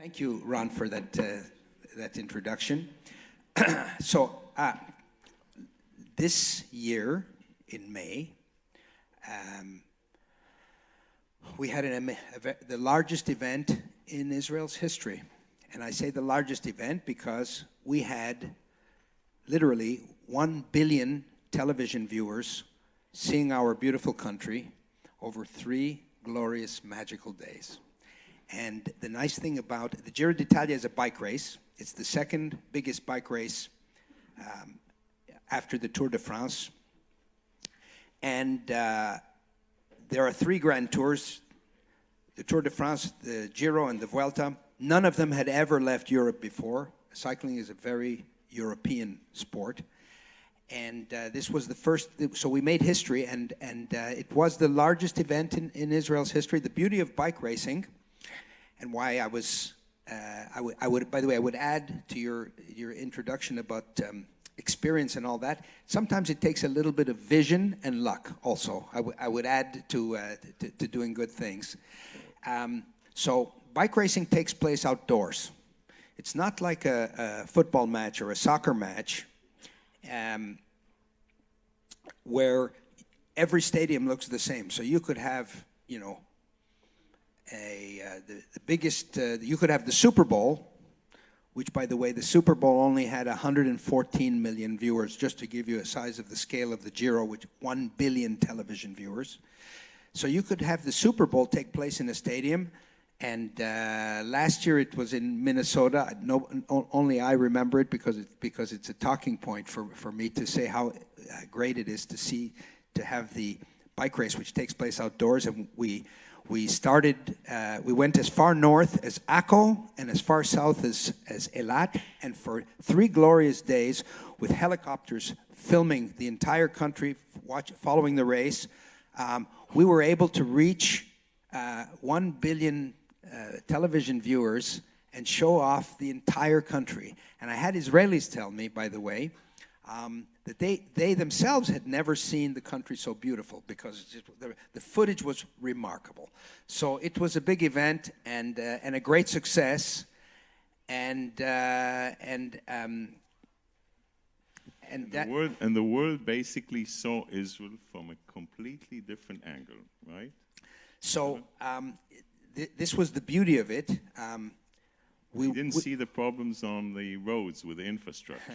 Thank you, Ron, for that introduction. This year in May, we had the largest event in Israel's history. And I say the largest event because we had literally 1 billion television viewers seeing our beautiful country over 3 glorious, magical days. And the nice thing about the Giro d'Italia is a bike race. It's the second biggest bike race after the Tour de France. And there are 3 grand tours, the Tour de France, the Giro, and the Vuelta. None of them had ever left Europe before. Cycling is a very European sport. And this was the first, so we made history, and it was the largest event in Israel's history. The beauty of bike racing, and why I would, by the way, I would add to your introduction about experience and all that. Sometimes it takes a little bit of vision and luck also. I would add to doing good things. So bike racing takes place outdoors. It's not like a football match or a soccer match where every stadium looks the same. So you could have, you know, the biggest, you could have the Super Bowl, which, by the way, the Super Bowl only had 114 million viewers, just to give you a size of the scale of the Giro, which 1 billion television viewers. So you could have the Super Bowl take place in a stadium, and last year it was in Minnesota. Only I remember it because it's a talking point for me to say how great it is to have the bike race, which takes place outdoors. And we went as far north as Akko and as far south as Eilat, and for 3 glorious days with helicopters filming the entire country, following the race, we were able to reach 1 billion television viewers and show off the entire country. And I had Israelis tell me, by the way, that they themselves had never seen the country so beautiful, because the footage was remarkable. So it was a big event and a great success, and the world basically saw Israel from a completely different angle, right? So this was the beauty of it. We didn't see the problems on the roads with the infrastructure.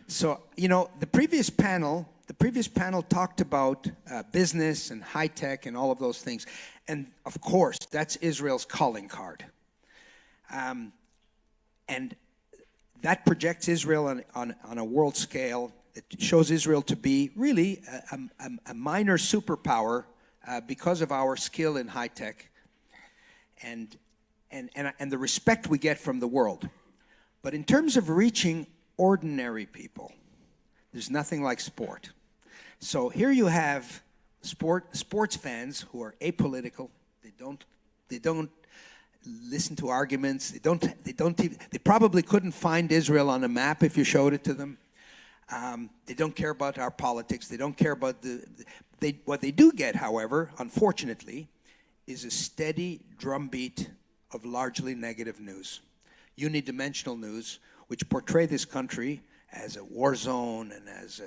So, you know, the previous panel talked about business and high tech and all of those things. And of course, that's Israel's calling card. And that projects Israel on a world scale. It shows Israel to be really a minor superpower because of our skill in high tech and the respect we get from the world. But in terms of reaching ordinary people, there's nothing like sport. So here you have sports fans who are apolitical. They don't listen to arguments. They probably couldn't find Israel on a map if you showed it to them. They don't care about our politics. They don't care about what they do get, however, unfortunately, is a steady drumbeat of largely negative news, unidimensional news, which portray this country as a war zone and as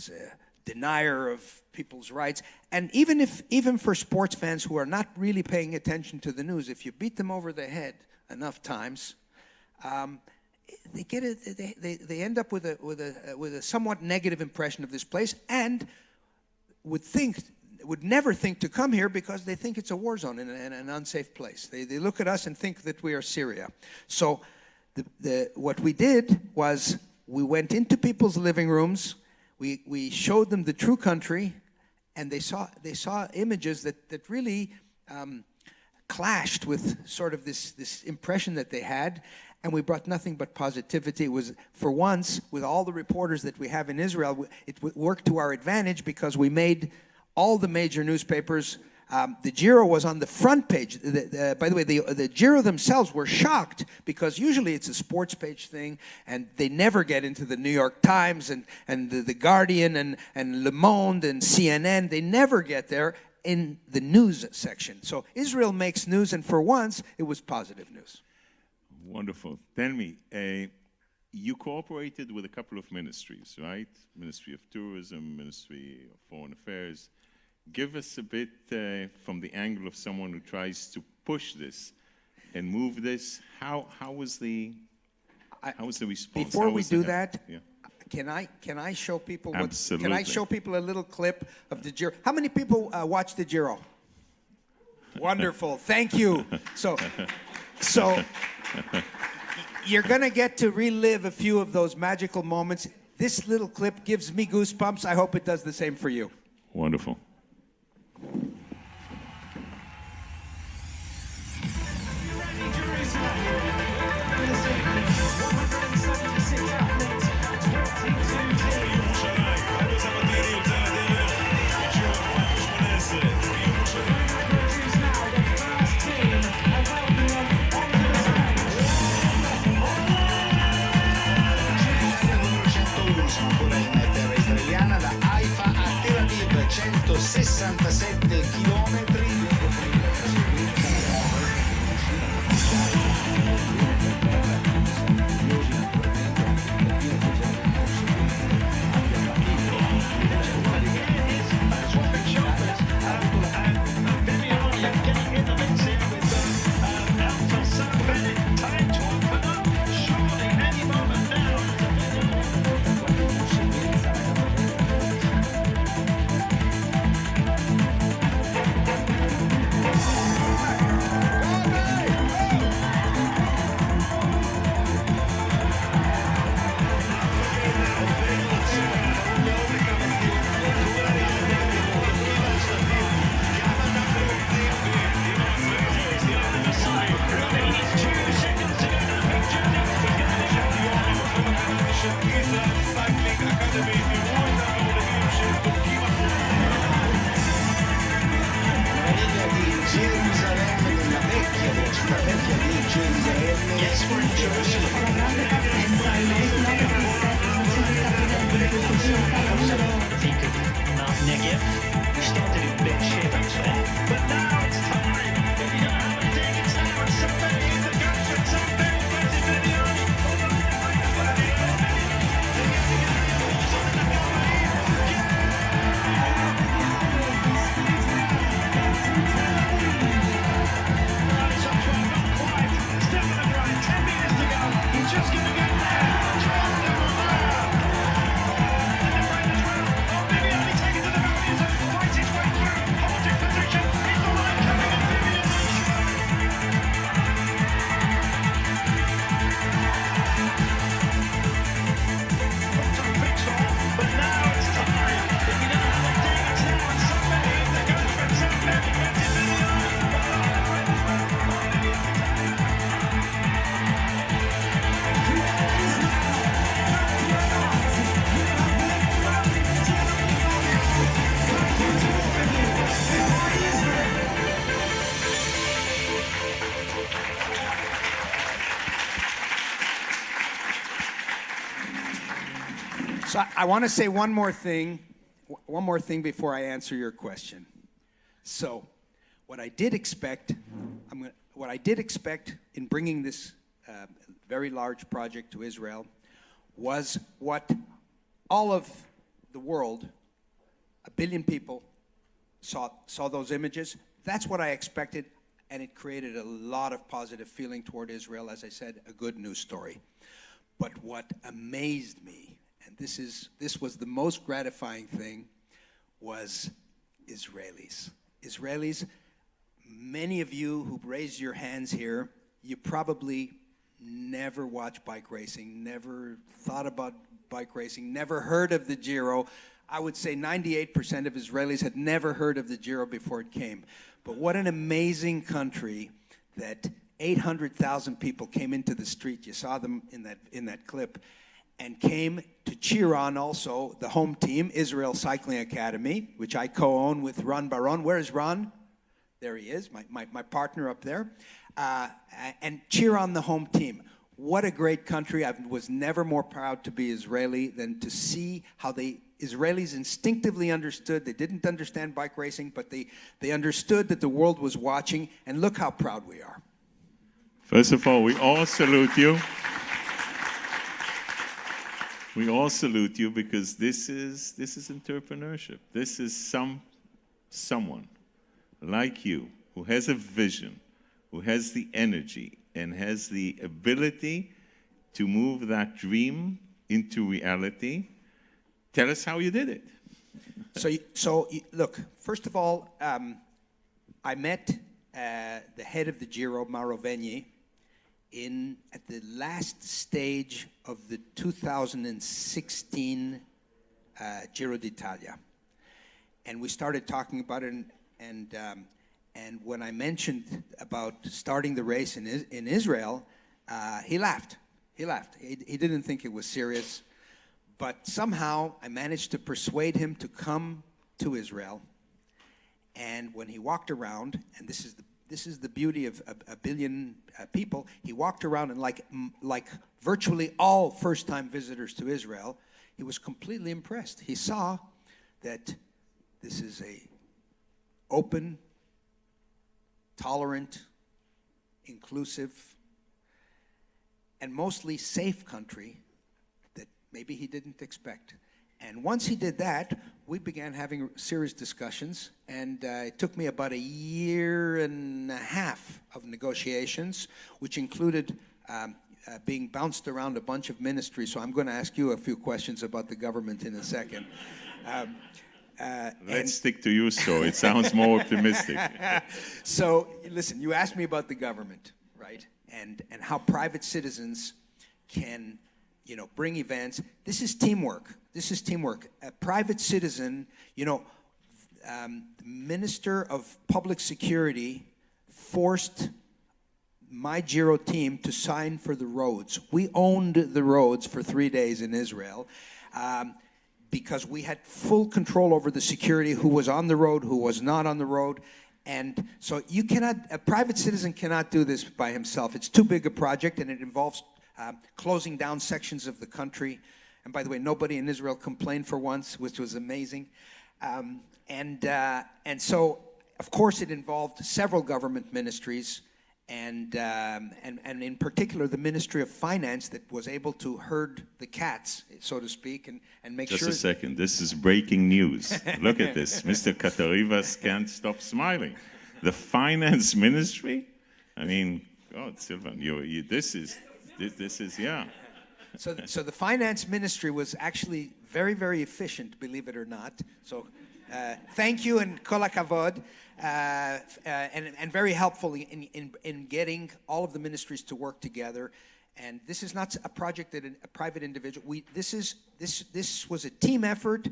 a denier of people's rights. And even for sports fans who are not really paying attention to the news, if you beat them over the head enough times, they end up with a somewhat negative impression of this place, and would never think to come here because they think it's a war zone and an unsafe place. They look at us and think that we are Syria. So what we did was we went into people's living rooms, we showed them the true country, and they saw images that really clashed with sort of this impression that they had, and we brought nothing but positivity. It was, for once, with all the reporters that we have in Israel, it worked to our advantage because we made all the major newspapers. The Giro was on the front page. By the way, the Giro themselves were shocked because usually it's a sports page thing, and they never get into the New York Times and the Guardian and Le Monde and CNN. They never get there in the news section. So Israel makes news, and for once, it was positive news. Wonderful. Tell me, you cooperated with a couple of ministries, right? Ministry of Tourism, Ministry of Foreign Affairs. Give us a bit from the angle of someone who tries to push this and move this. How was the response? Before we do that, yeah. can I show people Absolutely. Can I show people a little clip of the Giro? How many people watch the Giro? Wonderful. Thank you. So you're going to get to relive a few of those magical moments. This little clip gives me goosebumps. I hope it does the same for you. Wonderful. Italiana da Haifa a Tel Aviv, 167 chilometri. So I want to say one more thing before I answer your question. So what I did expect in bringing this very large project to Israel was what all of the world, 1 billion people, saw those images. That's what I expected, and it created a lot of positive feeling toward Israel. As I said, a good news story. But what amazed me, and this was the most gratifying thing, was Israelis. Israelis, many of you who raised your hands here, you probably never watched bike racing, never thought about bike racing, never heard of the Giro. I would say 98% of Israelis had never heard of the Giro before it came. But what an amazing country that 800,000 people came into the street. You saw them in that clip, and came to cheer on also the home team, Israel Cycling Academy, which I co-own with Ron Baron. Where is Ron? There he is, my partner up there. And cheer on the home team. What a great country. I was never more proud to be Israeli than to see how the Israelis instinctively understood. They didn't understand bike racing, but they understood that the world was watching, and look how proud we are. First of all, we all salute you. We all salute you because this is entrepreneurship. This is someone like you who has a vision, who has the energy and has the ability to move that dream into reality. Tell us how you did it. Look, first of all, I met the head of the Giro, Mauro Vegni, at the last stage of the 2016 Giro d'Italia. And we started talking about it, and when I mentioned about starting the race in Israel, he laughed. He laughed. He didn't think it was serious. But somehow I managed to persuade him to come to Israel. And when he walked around, and this is the beauty of a billion people, he walked around and like virtually all first-time visitors to Israel, he was completely impressed. He saw that this is a open, tolerant, inclusive, and mostly safe country that maybe he didn't expect. And once he did that, we began having serious discussions, and it took me about a year and a half of negotiations, which included being bounced around a bunch of ministries. So I'm going to ask you a few questions about the government in a second. Let's stick to your story. It sounds more optimistic. So, listen, you asked me about the government, right? And how private citizens can, bring events. This is teamwork. A private citizen, the Minister of Public Security forced my Giro team to sign for the roads. We owned the roads for 3 days in Israel because we had full control over the security, who was on the road, who was not on the road. And so a private citizen cannot do this by himself. It's too big a project, and it involves closing down sections of the country. And by the way, nobody in Israel complained for once, which was amazing. And so, of course, it involved several government ministries, and in particular the Ministry of Finance that was able to herd the cats, so to speak, and make sure... Just a second, this is breaking news. Look at this. Mr. Katarivas can't stop smiling. The Finance Ministry? I mean, God, Silvan, this is, yeah. So the Finance Ministry was actually very, very efficient, believe it or not. So thank you, and kol hakavod. And very helpful in getting all of the ministries to work together. And this is not a project that a private individual. This was a team effort.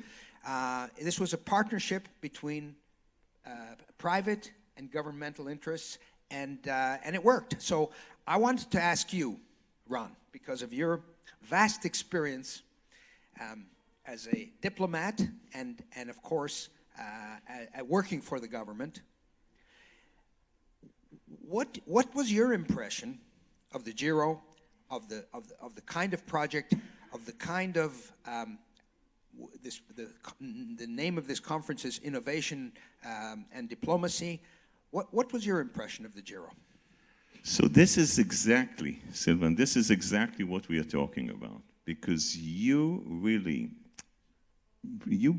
This was a partnership between private and governmental interests, and it worked. So I wanted to ask you, Ron, because of your vast experience as a diplomat and of course working for the government, what was your impression of the Giro, of the kind of project, of the kind of the name of this conference is Innovation and Diplomacy. What was your impression of the Giro? So this is exactly, Silvan, this is exactly what we are talking about, because you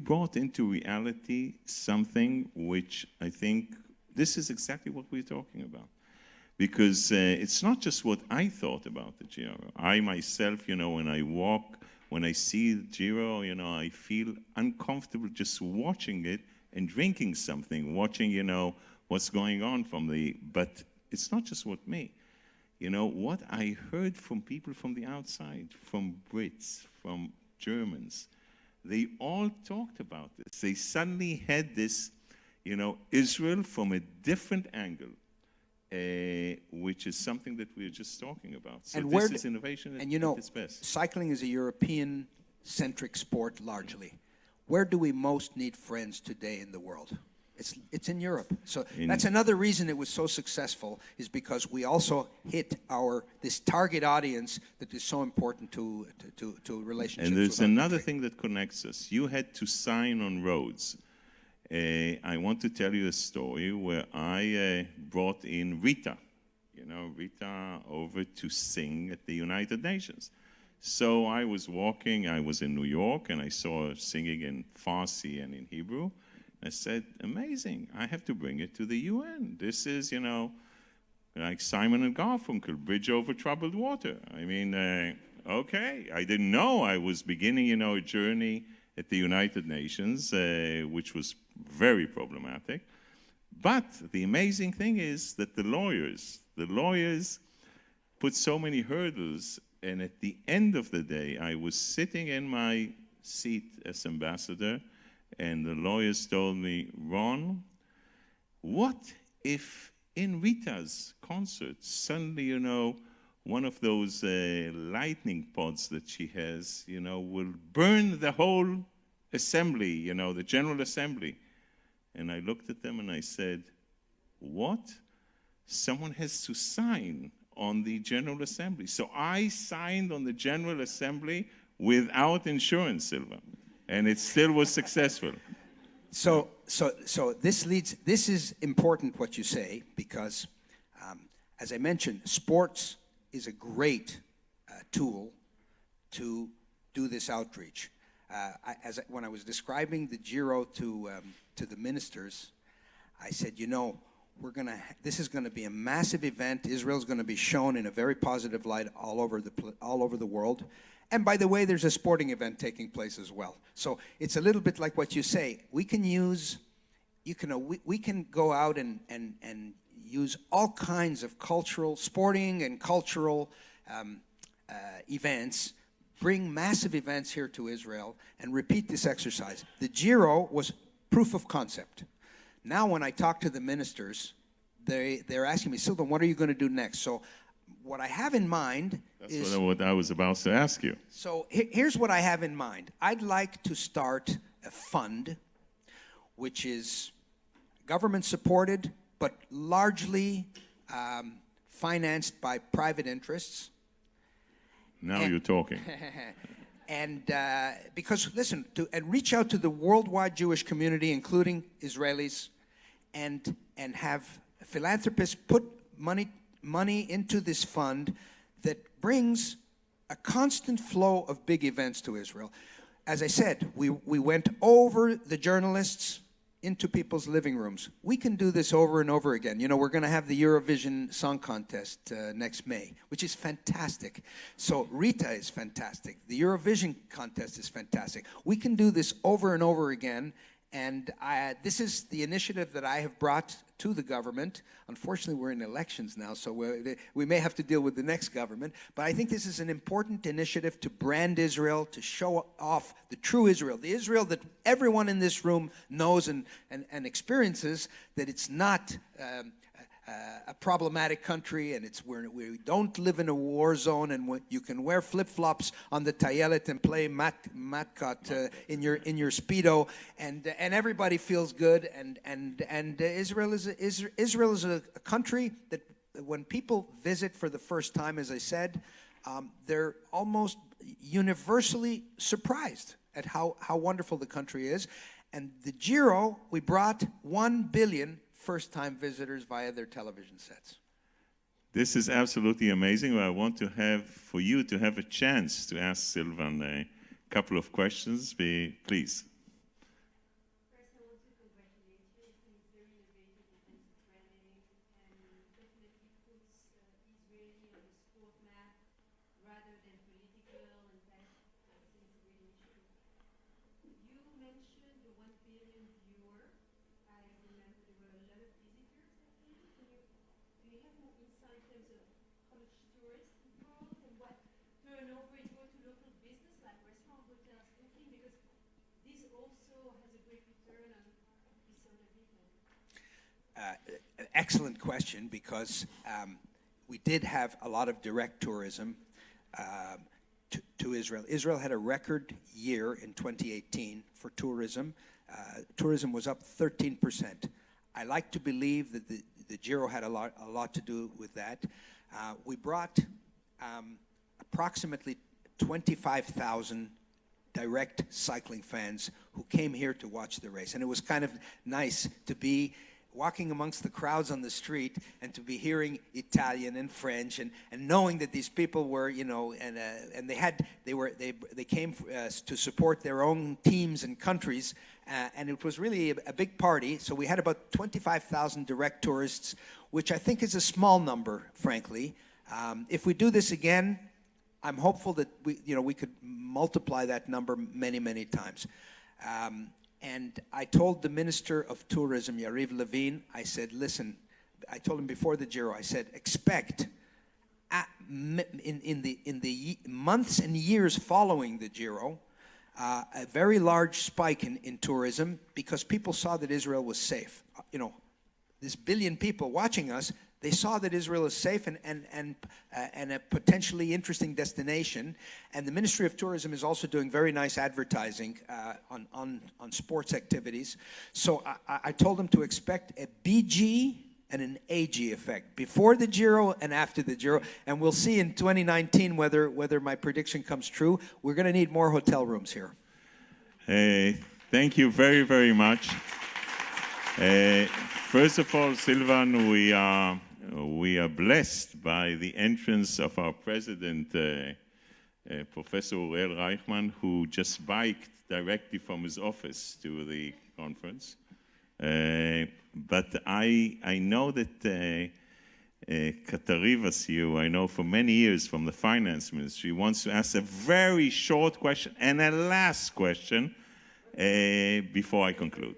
brought into reality something which I think this is exactly what we're talking about. Because it's not just what I thought about the Giro. I myself, when I walk, when I see the Giro, I feel uncomfortable just watching it and drinking something, watching, what's going on but it's not just what me. What I heard from people from the outside, from Brits, from Germans, they all talked about this. They suddenly had this, Israel from a different angle, which is something that we're just talking about. So and this is innovation at its best. Cycling is a European-centric sport largely. Where do we most need friends today in the world? It's in Europe. So that's another reason it was so successful, is because we also hit this target audience that is so important to relationships. And there's another thing that connects us. You had to sign on roads. I want to tell you a story where I brought in Rita, Rita over to sing at the United Nations. So I was walking, I was in New York, and I saw her singing in Farsi and in Hebrew. I said, amazing, I have to bring it to the UN. This is, like Simon and Garfunkel, bridge over troubled water. I mean, okay, I didn't know I was beginning, a journey at the United Nations, which was very problematic. But the amazing thing is that the lawyers put so many hurdles, and at the end of the day, I was sitting in my seat as ambassador, and the lawyers told me, Ron, what if in Rita's concert, suddenly, one of those lightning pods that she has, will burn the whole assembly, the General Assembly. And I looked at them and I said, what? Someone has to sign on the General Assembly. So I signed on the General Assembly without insurance, Silvan, and it still was successful. So this is important what you say, because as I mentioned, sports is a great tool to do this outreach. When I was describing the Giro to the ministers, I said, this is going to be a massive event. Israel's going to be shown in a very positive light all over the world. And by the way, there's a sporting event taking place as well. So it's a little bit like what you say. We can we can go out and use all kinds of sporting and cultural events, bring massive events here to Israel, and repeat this exercise. The Giro was proof of concept. Now when I talk to the ministers, they're asking me, Silvan, what are you going to do next? So what I have in mind is... That's what I was about to ask you. So here's what I have in mind. I'd like to start a fund which is government-supported, but largely financed by private interests. Now you're talking. And because, listen, and reach out to the worldwide Jewish community, including Israelis, and have philanthropists put money into this fund that brings a constant flow of big events to Israel. As I said, we went over the journalists into people's living rooms. We can do this over and over again. We're going to have the Eurovision Song Contest next May, which is fantastic. So Rita is fantastic. The Eurovision contest is fantastic. We can do this over and over again. And this is the initiative that I have brought to the government. Unfortunately, we're in elections now, so we may have to deal with the next government. But I think this is an important initiative to brand Israel, to show off the true Israel, the Israel that everyone in this room knows and experiences, that it's not a problematic country, and we don't live in a war zone, and you can wear flip-flops on the tayelet and play matkat in your Speedo, and everybody feels good, and Israel is a country that when people visit for the first time, as I said, they're almost universally surprised at how wonderful the country is. And the Giro, we brought 1 billion first-time visitors via their television sets. This is absolutely amazing. I want to have, for you to have a chance to ask Silvan a couple of questions. Please. First, I want to congratulate you. I think it's very innovative in terms of branding, and definitely puts Israeli on the sport map rather than political, and that I think is really true. You mentioned the 1 billion viewer. I remember there were a lot of visitors, I think. Do you have more insight in terms of how much tourists involved and what turnover it was to local business like restaurant, hotels, booking? Because this also has a great return on this sort of event. Excellent question, because we did have a lot of direct tourism to Israel. Israel had a record year in 2018 for tourism. Tourism was up 13%. I like to believe that the Giro had a lot to do with that. We brought approximately 25,000 direct cycling fans who came here to watch the race. And it was kind of nice to be walking amongst the crowds on the street and to be hearing Italian and French and knowing that these people were, you know, and they came to support their own teams and countries, and it was really a big party. So we had about 25,000 direct tourists, which I think is a small number, frankly. If we do this again, I'm hopeful that we could multiply that number many, many times. And I told the Minister of Tourism, Yariv Levin, I said, listen, I told him before the Giro, I said, expect in the months and years following the Giro, a very large spike in tourism, because people saw that Israel was safe. You know, this billion people watching us, they saw that Israel is safe and a potentially interesting destination. And the Ministry of Tourism is also doing very nice advertising on sports activities. So I told them to expect a BG and an AG effect before the Giro and after the Giro. And we'll see in 2019 whether my prediction comes true. We're going to need more hotel rooms here. Thank you very, very much. First of all, Silvan, we are blessed by the entrance of our president, Professor Uriel Reichman, who just biked directly from his office to the conference. But I know that Katarivas here, I know for many years from the finance ministry, wants to ask a very short question and a last question before I conclude.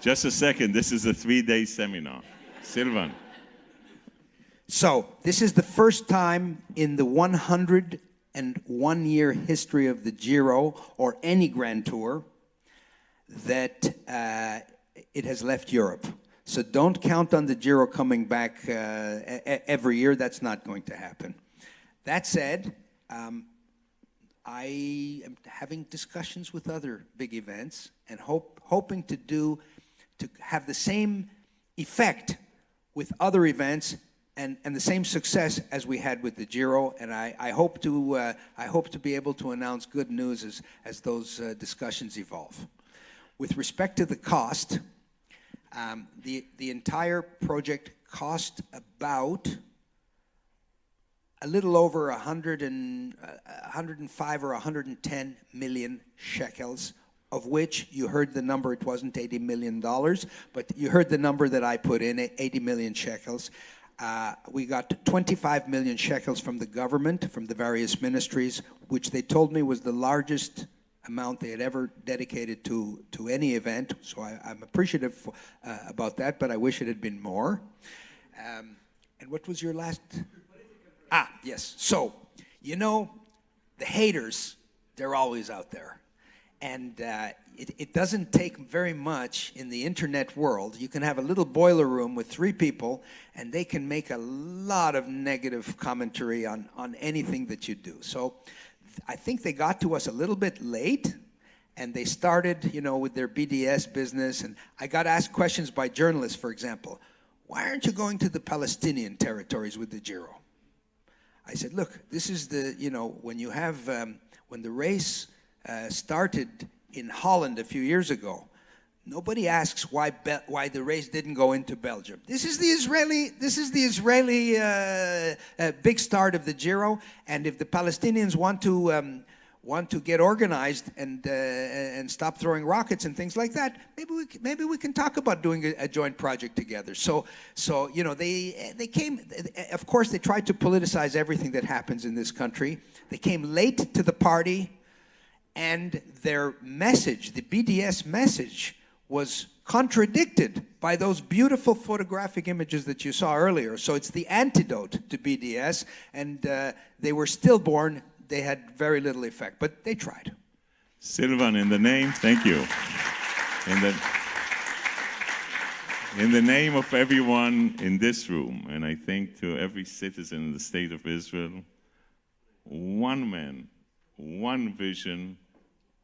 Just a second, this is a 3-day seminar. Silvan. So, this is the first time in the 101-year history of the Giro, or any Grand Tour, that it has left Europe. So don't count on the Giro coming back every year. That's not going to happen. That said, I am having discussions with other big events and hoping to have the same effect with other events and the same success as we had with the Giro. And I hope to be able to announce good news as those discussions evolve. With respect to the cost, the entire project cost about a little over 105 or 110 million shekels, of which you heard the number, it wasn't $80 million, but you heard the number that I put in, 80 million shekels. We got 25 million shekels from the government, from the various ministries, which they told me was the largest amount they had ever dedicated to any event. So I'm appreciative about that, but I wish it had been more. And what was your last? Yes. So, you know, the haters, they're always out there. And it doesn't take very much in the internet world. You can have a little boiler room with 3 people, and they can make a lot of negative commentary on anything that you do. So I think they got to us a little bit late, and they started, you know, with their BDS business. And I got asked questions by journalists, for example. Why aren't you going to the Palestinian territories with the Giro? I said, look, this is the, you know, when you have, when the race started in Holland a few years ago, nobody asks why the race didn't go into Belgium. This is the Israeli big start of the Giro, and if the Palestinians want to get organized and stop throwing rockets and things like that, maybe we can talk about doing a joint project together. So you know, they came. Of course, they tried to politicize everything that happens in this country. They came late to the party, and their message, the BDS message, was contradicted by those beautiful photographic images that you saw earlier. So it's the antidote to BDS, and they were stillborn. They had very little effect, but they tried. Silvan, in the name, thank you. In the name of everyone in this room, and I think to every citizen in the state of Israel, one man, one vision,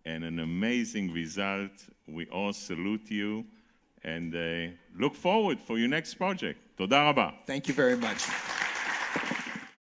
and an amazing result. We all salute you and look forward for your next project. Toda rabba. Thank you very much.